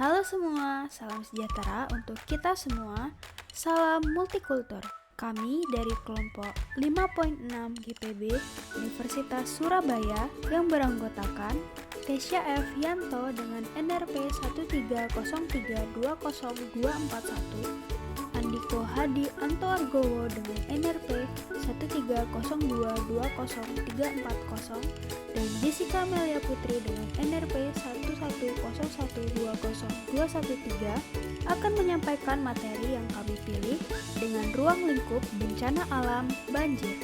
Halo semua, salam sejahtera untuk kita semua. Salam multikultur. Kami dari kelompok 5.6 GPB Universitas Surabaya yang beranggotakan Kesya F. Yanto dengan NRP 130320241, Andiko Hadi Anto Argowo dengan NRP 130220340, dan Jessica Melia Putri dengan NRP 110120213 akan menyampaikan materi yang kami pilih dengan ruang lingkup bencana alam banjir.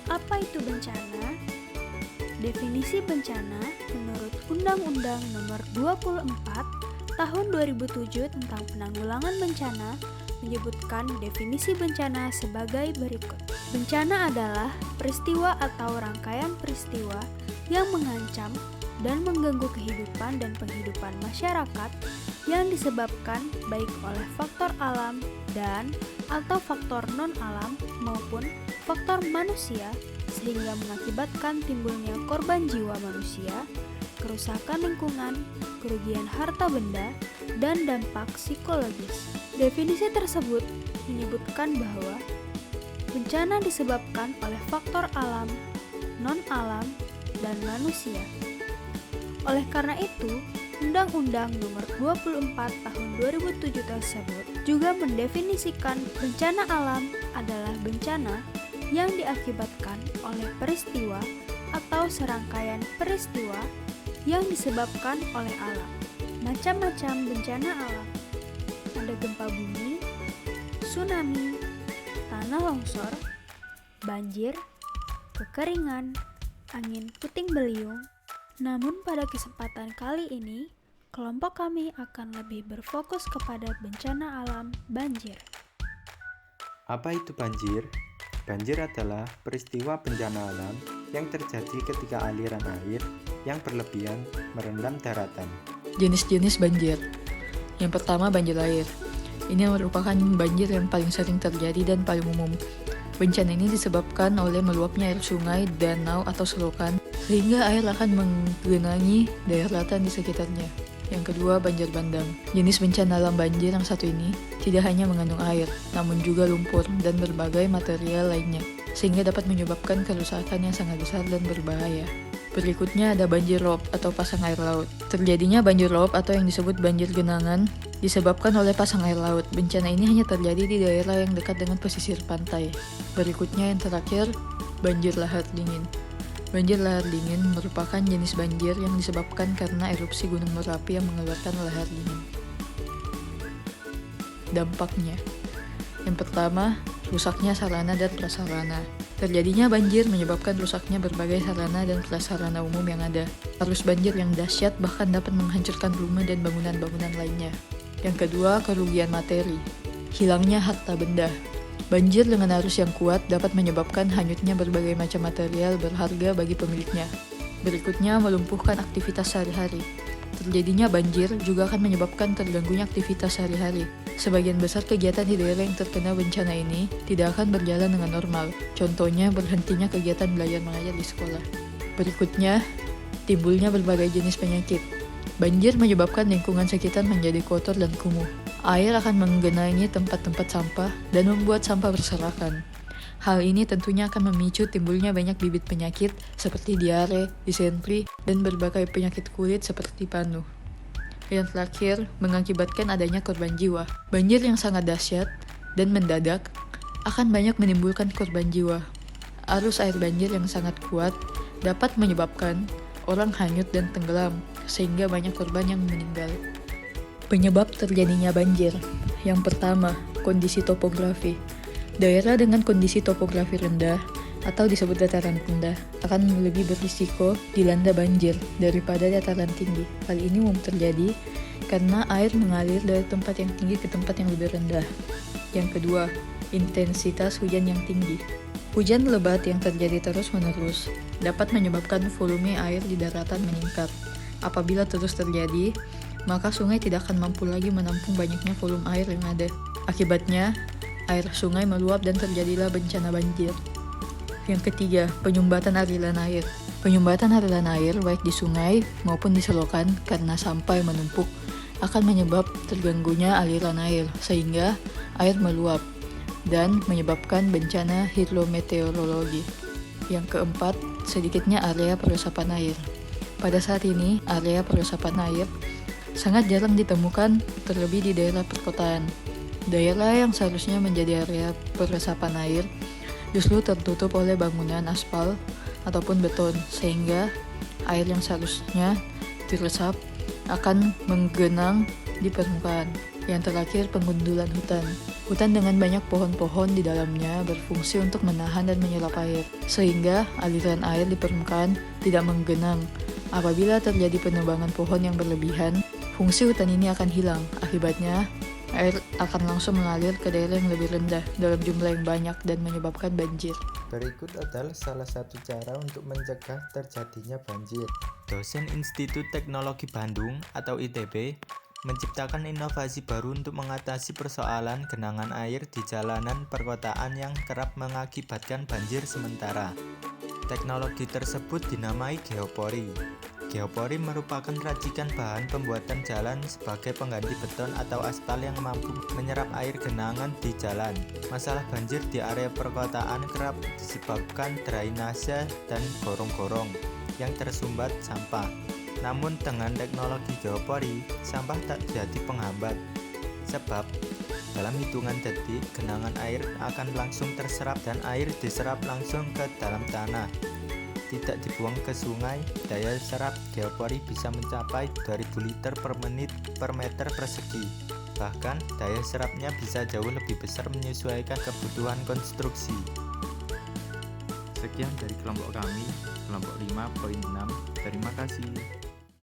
Apa itu bencana? Definisi bencana menurut Undang-Undang Nomor 24 Tahun 2007 tentang Penanggulangan Bencana menyebutkan definisi bencana sebagai berikut. Bencana adalah peristiwa atau rangkaian peristiwa yang mengancam dan mengganggu kehidupan dan penghidupan masyarakat yang disebabkan baik oleh faktor alam dan atau faktor non-alam maupun faktor manusia, sehingga mengakibatkan timbulnya korban jiwa manusia, kerusakan lingkungan, kerugian harta benda, dan dampak psikologis. Definisi tersebut menyebutkan bahwa bencana disebabkan oleh faktor alam, non-alam, dan manusia. Oleh karena itu, Undang-Undang Nomor 24 Tahun 2007 tersebut juga mendefinisikan bencana alam adalah bencana yang diakibatkan oleh peristiwa atau serangkaian peristiwa yang disebabkan oleh alam. Macam-macam bencana alam. Ada gempa bumi, tsunami, tanah longsor, banjir, kekeringan, angin puting beliung. Namun pada kesempatan kali ini, kelompok kami akan lebih berfokus kepada bencana alam banjir. Apa itu banjir? Banjir adalah peristiwa bencana alam yang terjadi ketika aliran air yang berlebihan merendam daratan. Jenis-jenis banjir. Yang pertama, banjir air. Ini merupakan banjir yang paling sering terjadi dan paling umum. Bencana ini disebabkan oleh meluapnya air sungai, danau, atau selokan, sehingga air akan menggenangi daratan di sekitarnya. Yang kedua, banjir bandang. Jenis bencana alam banjir yang satu ini tidak hanya mengandung air, namun juga lumpur dan berbagai material lainnya, sehingga dapat menyebabkan kerusakan yang sangat besar dan berbahaya. Berikutnya ada banjir rob atau pasang air laut. Terjadinya banjir rob atau yang disebut banjir genangan disebabkan oleh pasang air laut. Bencana ini hanya terjadi di daerah yang dekat dengan pesisir pantai. Berikutnya yang terakhir, banjir lahar dingin. Banjir lahar dingin merupakan jenis banjir yang disebabkan karena erupsi gunung Merapi yang mengeluarkan lahar dingin. Dampaknya, yang pertama, rusaknya sarana dan prasarana. Terjadinya banjir menyebabkan rusaknya berbagai sarana dan prasarana umum yang ada. Arus banjir yang dahsyat bahkan dapat menghancurkan rumah dan bangunan-bangunan lainnya. Yang kedua, kerugian materi. Hilangnya harta benda. Banjir dengan arus yang kuat dapat menyebabkan hanyutnya berbagai macam material berharga bagi pemiliknya. Berikutnya, melumpuhkan aktivitas sehari-hari. Terjadinya banjir juga akan menyebabkan terganggunya aktivitas sehari-hari. Sebagian besar kegiatan di daerah yang terkena bencana ini tidak akan berjalan dengan normal. Contohnya, berhentinya kegiatan belajar mengajar di sekolah. Berikutnya, timbulnya berbagai jenis penyakit. Banjir menyebabkan lingkungan sekitar menjadi kotor dan kumuh. Air akan menggenangi tempat-tempat sampah dan membuat sampah berserakan. Hal ini tentunya akan memicu timbulnya banyak bibit penyakit seperti diare, disentri, dan berbagai penyakit kulit seperti panu. Yang terakhir, mengakibatkan adanya korban jiwa. Banjir yang sangat dahsyat dan mendadak akan banyak menimbulkan korban jiwa. Arus air banjir yang sangat kuat dapat menyebabkan orang hanyut dan tenggelam, sehingga banyak korban yang meninggal. Penyebab terjadinya banjir. Yang pertama, kondisi topografi. Daerah dengan kondisi topografi rendah atau disebut dataran rendah akan lebih berisiko dilanda banjir daripada dataran tinggi. Hal ini umum terjadi karena air mengalir dari tempat yang tinggi ke tempat yang lebih rendah. Yang kedua, intensitas hujan yang tinggi. Hujan lebat yang terjadi terus-menerus dapat menyebabkan volume air di daratan meningkat. Apabila terus terjadi, maka sungai tidak akan mampu lagi menampung banyaknya volume air yang ada. Akibatnya, air sungai meluap dan terjadilah bencana banjir. Yang ketiga, penyumbatan aliran air. Penyumbatan aliran air baik di sungai maupun di selokan karena sampah yang menumpuk akan menyebab terganggunya aliran air, sehingga air meluap dan menyebabkan bencana hidrometeorologi. Yang keempat, sedikitnya area peresapan air. Pada saat ini, area peresapan air sangat jarang ditemukan, terlebih di daerah perkotaan. Daerah yang seharusnya menjadi area peresapan air justru tertutup oleh bangunan aspal ataupun beton, sehingga air yang seharusnya diresap akan menggenang di permukaan. Yang terakhir, pengundulan hutan. Hutan dengan banyak pohon-pohon di dalamnya berfungsi untuk menahan dan menyerap air, sehingga aliran air di permukaan tidak menggenang. Apabila terjadi penebangan pohon yang berlebihan, fungsi hutan ini akan hilang. Akibatnya, air akan langsung mengalir ke daerah yang lebih rendah dalam jumlah yang banyak dan menyebabkan banjir. Berikut adalah salah satu cara untuk mencegah terjadinya banjir. Dosen Institut Teknologi Bandung atau ITB menciptakan inovasi baru untuk mengatasi persoalan genangan air di jalanan perkotaan yang kerap mengakibatkan banjir sementara. Teknologi tersebut dinamai geopori. Geopori merupakan racikan bahan pembuatan jalan sebagai pengganti beton atau aspal yang mampu menyerap air genangan di jalan. Masalah banjir di area perkotaan kerap disebabkan drainase dan gorong-gorong yang tersumbat sampah. Namun dengan teknologi geopori, sampah tak jadi penghambat, sebab dalam hitungan detik genangan air akan langsung terserap dan air diserap langsung ke dalam tanah. Tidak dibuang ke sungai. Daya serap geopori bisa mencapai 2000 liter per menit per meter persegi. Bahkan daya serapnya bisa jauh lebih besar menyesuaikan kebutuhan konstruksi. Sekian dari kelompok kami, kelompok 5.6. Terima kasih.